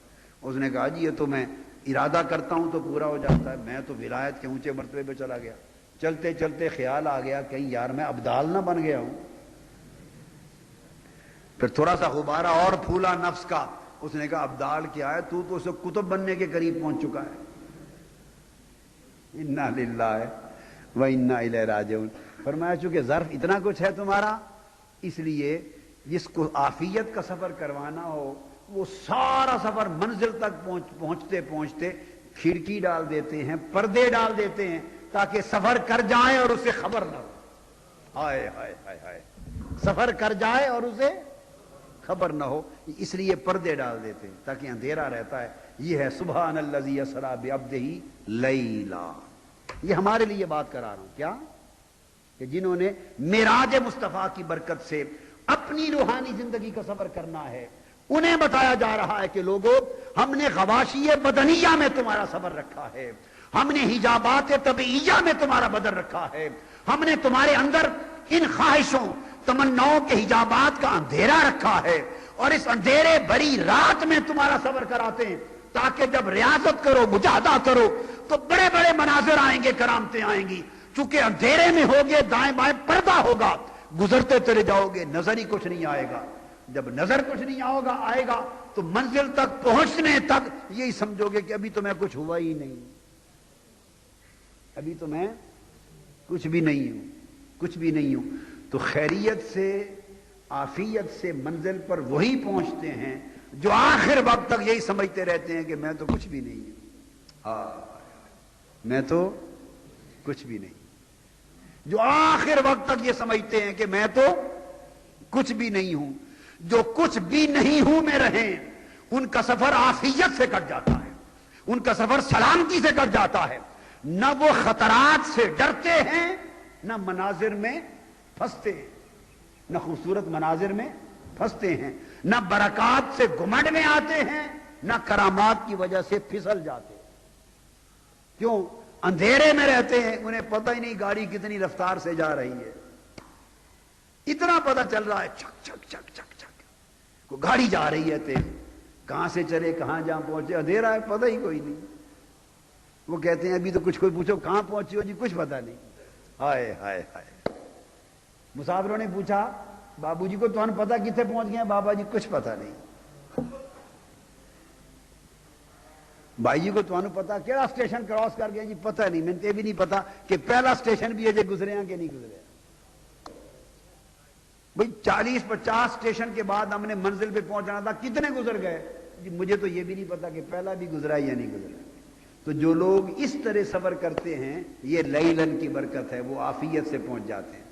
اس نے کہا جی یہ تو میں ارادہ کرتا ہوں تو پورا ہو جاتا ہے، میں تو ولایت کے اونچے مرتبے پہ چلا گیا. چلتے چلتے خیال آ گیا کہیں یار میں ابدال نہ بن گیا ہوں. پھر تھوڑا سا غبارہ اور پھولا نفس کا. اس نے کہا ابدال کیا ہے، تو اسے کتب بننے کے قریب پہنچ چکا ہے. انا للہ و انا الیہ راجعون. فرمایا چونکہ ظرف اتنا کچھ ہے تمہارا، اس لیے جس کو عافیت کا سفر کروانا ہو وہ سارا سفر منزل تک پہنچتے پہنچتے کھڑکی ڈال دیتے ہیں، پردے ڈال دیتے ہیں تاکہ سفر کر جائیں اور اسے خبر نہ ہو. ہائے ہائے ہائے ہائے، سفر کر جائے اور اسے خبر نہ ہو، اس لیے پردے ڈال دیتے ہیں تاکہ اندھیرا رہتا ہے. یہ ہے سبحان الذی اسری بعبدہ لیلا. یہ ہمارے لیے بات کرا رہا ہوں کیا کہ جنہوں نے معراج مصطفیٰ کی برکت سے اپنی روحانی زندگی کا سفر کرنا ہے، انہیں بتایا جا رہا ہے کہ لوگوں ہم نے غواشی بدنیہ میں تمہارا سفر رکھا ہے، ہم نے حجابات طبیعیہ میں تمہارا بدل رکھا ہے، ہم نے تمہارے اندر ان خواہشوں تمناؤں کے حجابات کا اندھیرا رکھا ہے، اور اس اندھیرے بھری رات میں تمہارا سفر کراتے ہیں تاکہ جب ریاضت کرو، مجاہدہ کرو تو بڑے بڑے مناظر آئیں گے، کرامتیں آئیں گی. چونکہ اندھیرے میں ہوگے، دائیں بائیں پردہ ہوگا، گزرتے چلے جاؤ گے، نظر ہی کچھ نہیں آئے گا. جب نظر کچھ نہیں آئے گا تو منزل تک پہنچنے تک یہی سمجھو گے کہ ابھی تو میں کچھ ہوا ہی نہیں، ابھی تو میں کچھ بھی نہیں ہوں، کچھ بھی نہیں ہوں. تو خیریت سے، عافیت سے منزل پر وہی پہنچتے ہیں جو آخر وقت تک یہی سمجھتے رہتے ہیں کہ میں تو کچھ بھی نہیں ہوں. میں تو کچھ بھی نہیں. جو آخر وقت تک یہ سمجھتے ہیں کہ میں تو کچھ بھی نہیں ہوں، جو کچھ بھی نہیں ہوں میں رہیں، ان کا سفر عافیت سے کٹ جاتا ہے، ان کا سفر سلامتی سے کٹ جاتا ہے. نہ وہ خطرات سے ڈرتے ہیں، نہ مناظر میں پھنستے ہیں، نہ خوبصورت مناظر میں پھنستے ہیں، نہ برکات سے گھمنڈ میں آتے ہیں، نہ کرامات کی وجہ سے پھسل جاتے ہیں. کیوں؟ اندھیرے میں رہتے ہیں، انہیں پتہ ہی نہیں گاڑی کتنی رفتار سے جا رہی ہے. اتنا پتہ چل رہا ہے چھک چھک چھک چھک چھک کو گاڑی جا رہی ہے تیز، کہاں سے چلے کہاں جہاں پہنچے اندھیرا ہے، پتہ ہی کوئی نہیں. وہ کہتے ہیں ابھی تو کچھ کوئی پوچھو کہاں پہنچی ہو جی، کچھ پتہ نہیں. ہائے ہائے ہائے. مسافروں نے پوچھا بابو جی کو تو ہم پتہ کتنے پہنچ گئے ہیں؟ بابا جی کچھ پتہ نہیں. بھائی جی کو تو پتا کیڑا اسٹیشن کراس کر گیا جی؟ پتہ نہیں، میں نے بھی نہیں پتا کہ پہلا اسٹیشن بھی اجے گزرے ہیں کہ نہیں گزرے. بھئی 40-50 اسٹیشن کے بعد ہم نے منزل پہ پہنچنا تھا، کتنے گزر گئے جی؟ مجھے تو یہ بھی نہیں پتا کہ پہلا بھی گزرا یا نہیں گزرا. تو جو لوگ اس طرح سفر کرتے ہیں یہ لیلن کی برکت ہے، وہ عافیت سے پہنچ جاتے ہیں.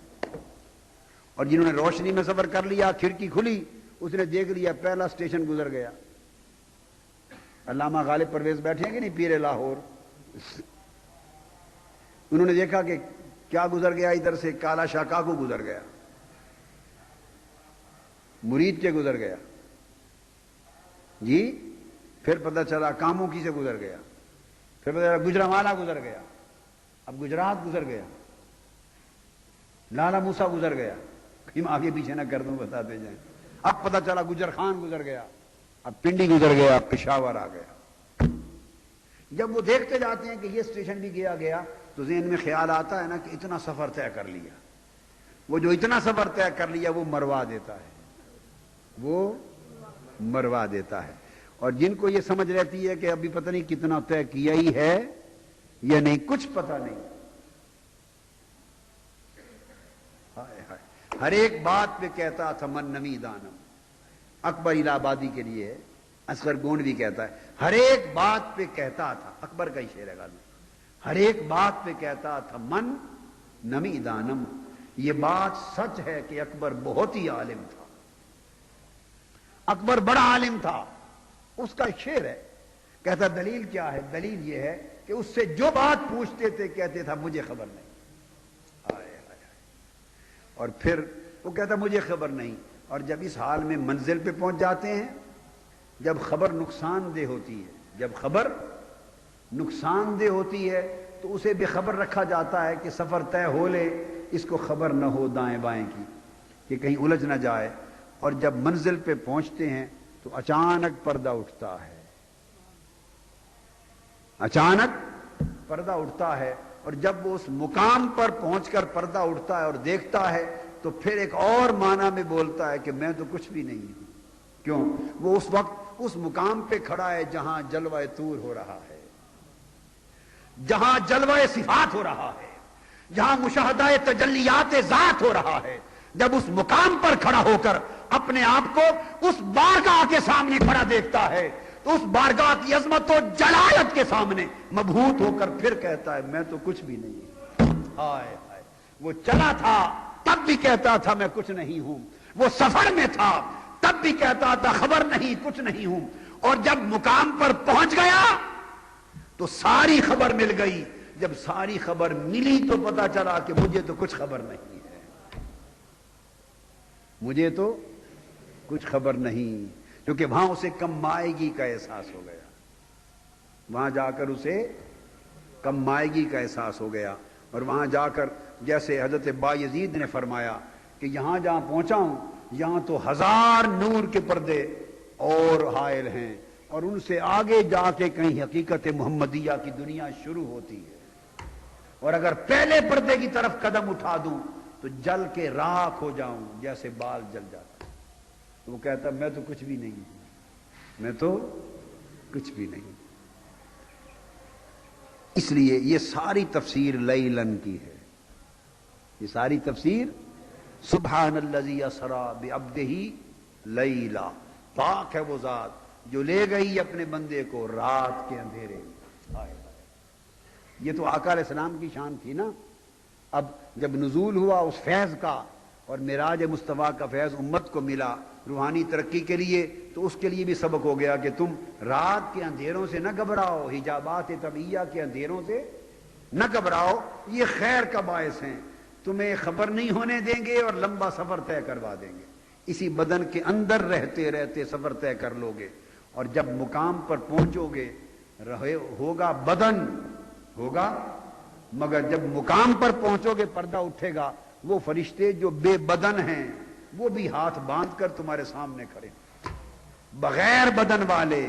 اور جنہوں نے روشنی میں سفر کر لیا، کھڑکی کھلی، اس نے دیکھ لیا پہلا اسٹیشن گزر گیا. علامہ غالب پرویز بیٹھے ہیں کہ نہیں، پیر لاہور، انہوں نے دیکھا کہ کیا گزر گیا ادھر سے، کالا شاہ کاکو گزر گیا، مرید کے گزر گیا جی. پھر پتہ چلا کاموں کی سے گزر گیا، پھر پتہ چلا گجرانوالہ گزر گیا، اب گجرات گزر گیا، لالا موسیٰ گزر گیا. کہیں آگے پیچھے نہ کر دوں، بتاتے جائیں. اب پتہ چلا گجر خان گزر گیا، اب پنڈی گزر گیا، پشاور آ گیا. جب وہ دیکھتے جاتے ہیں کہ یہ اسٹیشن بھی گیا تو ذہن میں خیال آتا ہے نا کہ اتنا سفر طے کر لیا. وہ جو اتنا سفر طے کر لیا وہ مروا دیتا ہے، وہ مروا دیتا ہے. اور جن کو یہ سمجھ رہتی ہے کہ ابھی پتہ نہیں کتنا طے کیا ہی ہے یا نہیں، کچھ پتہ نہیں. ہر ایک بات پہ کہتا تھا من نمی دانم. اکبر الہ آبادی کے لیے اصغر گونڈ بھی کہتا ہے ہر ایک بات پہ کہتا تھا، اکبر کا ہی شعر ہے غالب، ہر ایک بات پہ کہتا تھا من نمی دانم. یہ بات سچ ہے کہ اکبر بہت ہی عالم تھا، اکبر بڑا عالم تھا. اس کا شعر ہے، کہتا دلیل کیا ہے؟ دلیل یہ ہے کہ اس سے جو بات پوچھتے تھے کہتے تھا مجھے خبر نہیں. اور پھر وہ کہتا مجھے خبر نہیں. اور جب اس حال میں منزل پہ پہنچ جاتے ہیں، جب خبر نقصان دہ ہوتی ہے جب خبر نقصان دہ ہوتی ہے تو اسے بے خبر رکھا جاتا ہے کہ سفر طے ہو لے، اس کو خبر نہ ہو دائیں بائیں کی کہ کہیں الجھ نہ جائے، اور جب منزل پہ پہنچتے ہیں تو اچانک پردہ اٹھتا ہے، اچانک پردہ اٹھتا ہے، اور جب وہ اس مقام پر پہنچ کر پردہ اٹھتا ہے اور دیکھتا ہے تو پھر ایک اور معنی میں بولتا ہے کہ میں تو کچھ بھی نہیں ہوں۔ کیوں؟ وہ اس وقت اس مقام پہ کھڑا ہے جہاں جلوہ طور ہو رہا ہے، جہاں جلوہ صفات ہو رہا ہے، جہاں مشاہدہ تجلیات ذات ہو رہا ہے۔ جب اس مقام پر کھڑا ہو کر اپنے آپ کو اس بارگاہ کے سامنے کھڑا دیکھتا ہے تو اس بارگاہ کی عظمت و جلالت کے سامنے مبہوت ہو کر پھر کہتا ہے میں تو کچھ بھی نہیں ہوں۔ ہائے ہائے، وہ چلا تھا تب بھی کہتا تھا میں کچھ نہیں ہوں، وہ سفر میں تھا تب بھی کہتا تھا خبر نہیں کچھ نہیں ہوں، اور جب مقام پر پہنچ گیا تو ساری خبر مل گئی۔ جب ساری خبر ملی تو پتا چلا کہ مجھے تو کچھ خبر نہیں ہے، مجھے تو کچھ خبر نہیں، کیونکہ وہاں اسے کم مائگی کا احساس ہو گیا، وہاں جا کر اسے کم مائگی کا احساس ہو گیا، اور وہاں جا کر جیسے حضرت بایزید نے فرمایا کہ یہاں جہاں پہنچا ہوں یہاں تو 1000 نور کے پردے اور حائل ہیں، اور ان سے آگے جا کے کہیں حقیقت محمدیہ کی دنیا شروع ہوتی ہے، اور اگر پہلے پردے کی طرف قدم اٹھا دوں تو جل کے راکھ ہو جاؤں جیسے بال جل جاتا۔ وہ کہتا میں تو کچھ بھی نہیں ہوں، میں تو کچھ بھی نہیں ہوں۔ اس لیے یہ ساری تفسیر لیلن کی ہے، یہ ساری تفسیر سبحان الذی اسری بعبدہ لیلا، پاک ہے وہ ذات جو لے گئی اپنے بندے کو رات کے اندھیرے میں۔ یہ تو آقا علیہ السلام کی شان تھی نا۔ اب جب نزول ہوا اس فیض کا اور معراج مصطفیٰ کا فیض امت کو ملا روحانی ترقی کے لیے، تو اس کے لیے بھی سبق ہو گیا کہ تم رات کے اندھیروں سے نہ گھبراؤ، حجابات طبعیہ کے اندھیروں سے نہ گھبراؤ، یہ خیر کا باعث ہیں، تمہیں خبر نہیں ہونے دیں گے اور لمبا سفر طے کروا دیں گے، اسی بدن کے اندر رہتے رہتے سفر طے کر لو گے، اور جب مقام پر پہنچو گے ہوگا بدن ہوگا، مگر جب مقام پر پہنچو گے پردہ اٹھے گا، وہ فرشتے جو بے بدن ہیں وہ بھی ہاتھ باندھ کر تمہارے سامنے کھڑے، بغیر بدن والے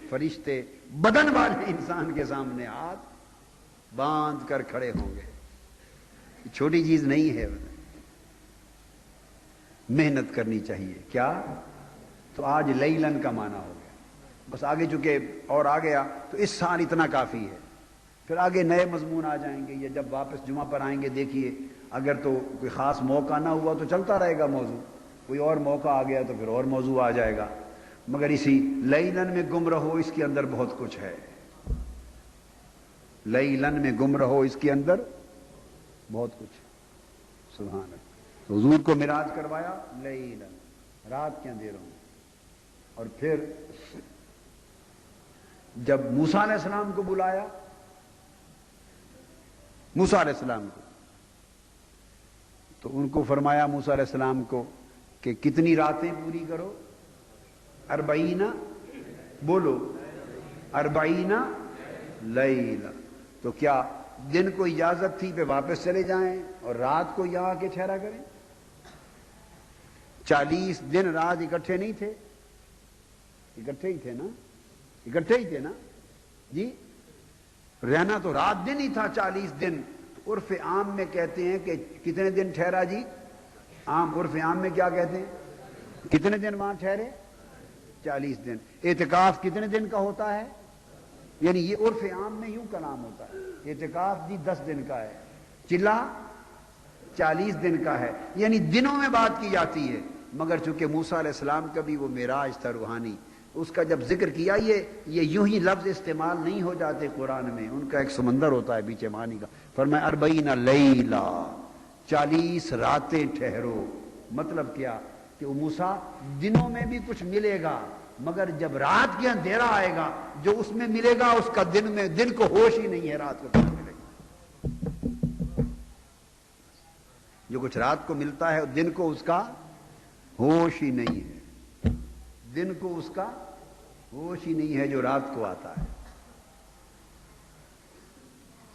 فرشتے بدن والے انسان کے سامنے ہاتھ باندھ کر کھڑے ہوں گے۔ چھوٹی چیز نہیں ہے، محنت کرنی چاہیے۔ کیا؟ تو آج لیلن کا معنی ہو گیا، بس آگے چونکہ اور آ گیا تو اس سال اتنا کافی ہے، پھر آگے نئے مضمون آ جائیں گے، یا جب واپس جمعہ پر آئیں گے دیکھیے، اگر تو کوئی خاص موقع نہ ہوا تو چلتا رہے گا موضوع، کوئی اور موقع آ گیا تو پھر اور موضوع آ جائے گا، مگر اسی لیلن میں گم رہو اس کے اندر بہت کچھ ہے، لیلن میں گم رہو اس کے اندر بہت کچھ۔ سبحان اللہ، حضور کو معراج کروایا لیلن، رات کے اندھیروں میں، اور پھر جب موسیٰ علیہ السلام کو بلایا، موسیٰ علیہ السلام کو، تو ان کو فرمایا موسیٰ علیہ السلام کو کہ کتنی راتیں پوری کرو؟ 40 بولو 40 لیلہ۔ تو کیا دن کو اجازت تھی کہ واپس چلے جائیں اور رات کو یہاں کے ٹھہرا کریں؟ 40 دن رات اکٹھے نہیں تھے؟ اکٹھے ہی تھے نا، اکٹھے ہی تھے نا جی، رہنا تو رات دن ہی تھا 40 دن۔ تو عرف عام میں کہتے ہیں کہ کتنے دن ٹھہرا جی؟ عرف عام میں کیا کہتے ہیں؟ کتنے دن وہاں ٹھہرے؟ 40 دن۔ اعتکاف کتنے دن کا ہوتا ہے؟ یعنی یہ عرف عام میں یوں کلام ہوتا ہے، اعتکاف جی 10 دن کا ہے، چلا 40 دن کا ہے، یعنی دنوں میں بات کی جاتی ہے، مگر چونکہ موسیٰ علیہ السلام کا بھی وہ معراج تھا روحانی، اس کا جب ذکر کیا یہ یوں ہی لفظ استعمال نہیں ہو جاتے قرآن میں، ان کا ایک سمندر ہوتا ہے پیچھے معنی کا۔ فرمایا 40 لیلہ، 40 راتیں ٹھہرو۔ مطلب کیا کہ وہ موسیٰ دنوں میں بھی کچھ ملے گا، مگر جب رات کے اندھیرا آئے گا جو اس میں ملے گا اس کا دن کو ہوش ہی نہیں ہے، رات کو کیا ملے گا؟ جو کچھ رات کو ملتا ہے دن کو اس کا ہوش ہی نہیں ہے، دن کو اس کا ہوش ہی نہیں ہے جو رات کو آتا ہے.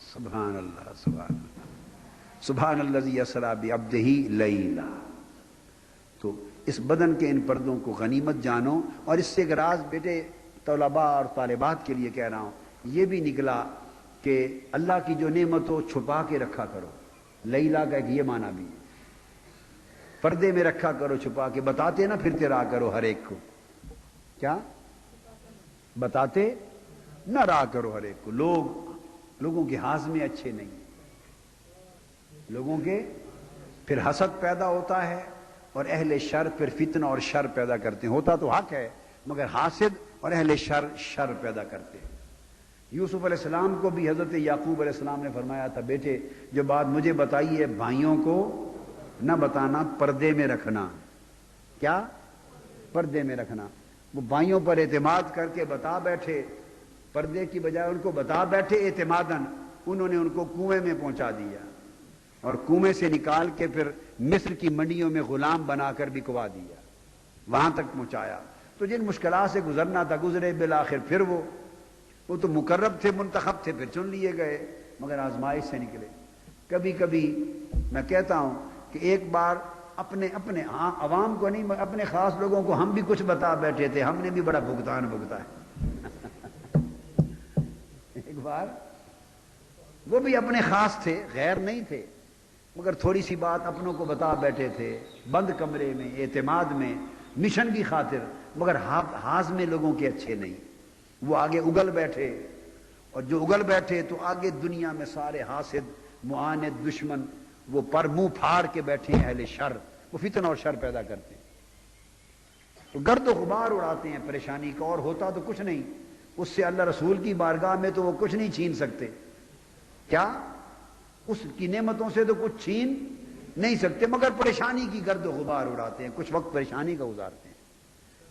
سبحان اللہ سبحان اللہ سبحان الذی اسری بعبدہ لیلا. تو اس بدن کے ان پردوں کو غنیمت جانو. اور اس سے ایک راز بیٹے طلباء اور طالبات کے لیے کہہ رہا ہوں، یہ بھی نکلا کہ اللہ کی جو نعمت ہو چھپا کے رکھا کرو. لیلا کا ایک یہ معنی بھی ہے، پردے میں رکھا کرو چھپا کے. بتاتے نہ پھرتے رہا کرو ہر ایک کو. کیا بتاتے نہ رہا کرو ہر ایک کو. لوگوں کے ہاضمے اچھے نہیں، لوگوں کے پھر حسد پیدا ہوتا ہے، اور اہل شر پھر فتنہ اور شر پیدا کرتے ہیں. ہوتا تو حق ہے مگر حاسد اور اہل شر پیدا کرتے ہیں. یوسف علیہ السلام کو بھی حضرت یعقوب علیہ السلام نے فرمایا تھا، بیٹے جو بات مجھے بتائی ہے بھائیوں کو نہ بتانا، پردے میں رکھنا. کیا؟ پردے میں رکھنا. وہ بھائیوں پر اعتماد کر کے بتا بیٹھے، پردے کی بجائے ان کو بتا بیٹھے اعتماداً. انہوں نے ان کو کنویں میں پہنچا دیا، اور کنویں سے نکال کے پھر مصر کی منڈیوں میں غلام بنا کر بکوا دیا، وہاں تک پہنچایا. تو جن مشکلات سے گزرنا تھا گزرے. بالآخر پھر وہ تو مقرب تھے، منتخب تھے، پھر چن لیے گئے، مگر آزمائش سے نکلے. کبھی کبھی میں کہتا ہوں کہ ایک بار اپنے عوام کو نہیں، اپنے خاص لوگوں کو ہم بھی کچھ بتا بیٹھے تھے، ہم نے بھی بڑا بھگتان بھگتا ہے. ایک بار وہ بھی اپنے خاص تھے، غیر نہیں تھے، مگر تھوڑی سی بات اپنوں کو بتا بیٹھے تھے، بند کمرے میں، اعتماد میں، مشن کی خاطر، مگر ہاضمے لوگوں کے اچھے نہیں. وہ آگے اگل بیٹھے، اور جو اگل بیٹھے تو آگے دنیا میں سارے حاسد، معاند، دشمن وہ پر منہ پھاڑ کے بیٹھے ہیں. اہل شر وہ فتنہ اور شر پیدا کرتے ہیں، تو گرد و غبار اڑاتے ہیں پریشانی کا. اور ہوتا تو کچھ نہیں اس سے، اللہ رسول کی بارگاہ میں تو وہ کچھ نہیں چھین سکتے. کیا؟ اس کی نعمتوں سے تو کچھ چھین نہیں سکتے، مگر پریشانی کی گرد و غبار اڑاتے ہیں، کچھ وقت پریشانی کا گزارتے ہیں.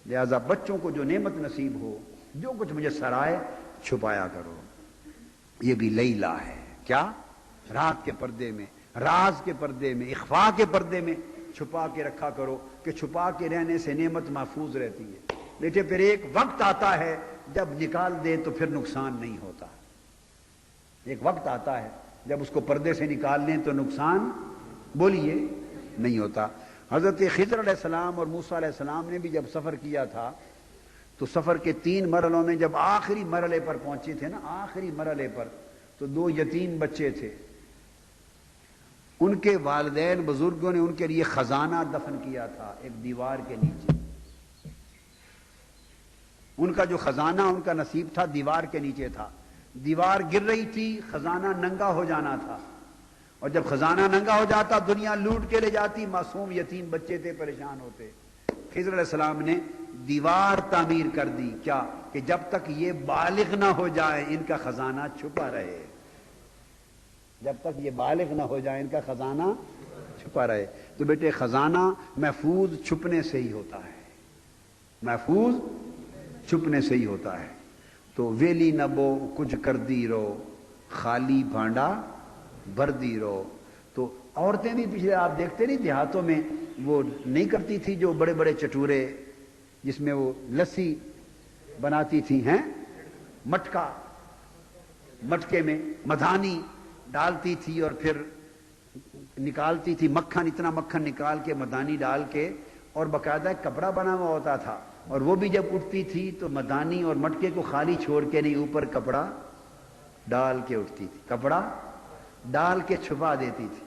لہذا بچوں کو جو نعمت نصیب ہو، جو کچھ مجھے سرائے چھپایا کرو. یہ بھی لیلا ہے. کیا؟ رات کے پردے میں، راز کے پردے میں، اخفاء کے پردے میں چھپا کے رکھا کرو، کہ چھپا کے رہنے سے نعمت محفوظ رہتی ہے. بیٹے پھر ایک وقت آتا ہے جب نکال دیں تو پھر نقصان نہیں ہوتا. ایک وقت آتا ہے جب اس کو پردے سے نکال لیں تو نقصان، بولیے، نہیں ہوتا. حضرت خضر علیہ السلام اور موسیٰ علیہ السلام نے بھی جب سفر کیا تھا تو سفر کے 3 مرحلوں میں جب آخری مرحلے پر پہنچے تھے نا، آخری مرحلے پر، تو 2 یتیم بچے تھے. ان کے والدین بزرگوں نے ان کے لیے خزانہ دفن کیا تھا ایک دیوار کے نیچے. ان کا جو خزانہ ان کا نصیب تھا دیوار کے نیچے تھا. دیوار گر رہی تھی، خزانہ ننگا ہو جانا تھا، اور جب خزانہ ننگا ہو جاتا دنیا لوٹ کے لے جاتی. معصوم یتیم بچے تھے، پریشان ہوتے. خضر علیہ السلام نے دیوار تعمیر کر دی. کیا؟ کہ جب تک یہ بالغ نہ ہو جائے ان کا خزانہ چھپا رہے. جب تک یہ بالغ نہ ہو جائے ان کا خزانہ چھپا رہے. تو بیٹے خزانہ محفوظ چھپنے سے ہی ہوتا ہے، محفوظ چھپنے سے ہی ہوتا ہے. تو ویلی نہ بو کچھ کر دی رو، خالی بھانڈا بھر دی رو. تو عورتیں بھی پچھلے آپ دیکھتے نہیں دیہاتوں میں وہ نہیں کرتی تھی جو بڑے بڑے چٹورے جس میں وہ لسی بناتی تھی ہیں، مٹکا، مٹکے میں مدھانی ڈالتی تھی اور پھر نکالتی تھی مکھن، اتنا مکھن نکال کے مدھانی ڈال کے، اور باقاعدہ کپڑا بنا ہوا ہوتا تھا. اور وہ بھی جب اٹھتی تھی تو مدھانی اور مٹکے کو خالی چھوڑ کے نہیں، اوپر کپڑا ڈال کے اٹھتی تھی، کپڑا ڈال کے چھپا دیتی تھی.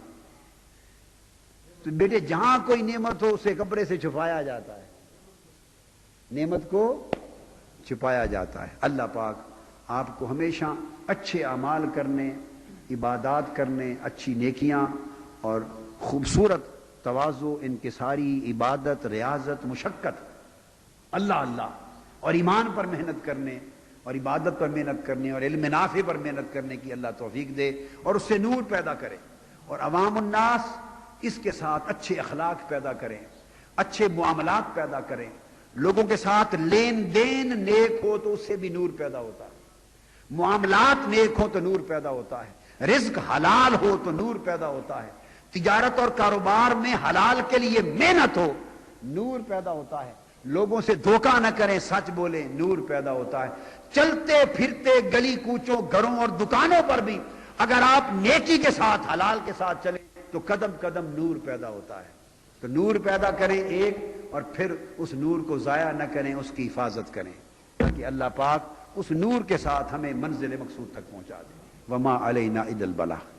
تو بیٹے جہاں کوئی نعمت ہو اسے کپڑے سے چھپایا جاتا ہے، نعمت کو چھپایا جاتا ہے. اللہ پاک آپ کو ہمیشہ اچھے اعمال کرنے، عبادات کرنے، اچھی نیکیاں اور خوبصورت تواضع، انکساری، عبادت، ریاضت، مشقت، اللہ اللہ اور ایمان پر محنت کرنے اور عبادت پر محنت کرنے اور علم نافع پر محنت کرنے کی اللہ توفیق دے اور اس سے نور پیدا کرے. اور عوام الناس اس کے ساتھ اچھے اخلاق پیدا کریں، اچھے معاملات پیدا کریں. لوگوں کے ساتھ لین دین نیک ہو تو اس سے بھی نور پیدا ہوتا ہے، معاملات نیک ہو تو نور پیدا ہوتا ہے، رزق حلال ہو تو نور پیدا ہوتا ہے، تجارت اور کاروبار میں حلال کے لیے محنت ہو، نور پیدا ہوتا ہے. لوگوں سے دھوکہ نہ کریں، سچ بولیں، نور پیدا ہوتا ہے۔ چلتے پھرتے گلی کوچوں گھروں اور دکانوں پر بھی اگر آپ نیکی کے ساتھ حلال کے ساتھ چلیں تو قدم قدم نور پیدا ہوتا ہے۔ تو نور پیدا کریں ایک، اور پھر اس نور کو ضائع نہ کریں، اس کی حفاظت کریں تاکہ اللہ پاک اس نور کے ساتھ ہمیں منزل مقصود تک پہنچا دے۔ وما علینا الا البلاغ۔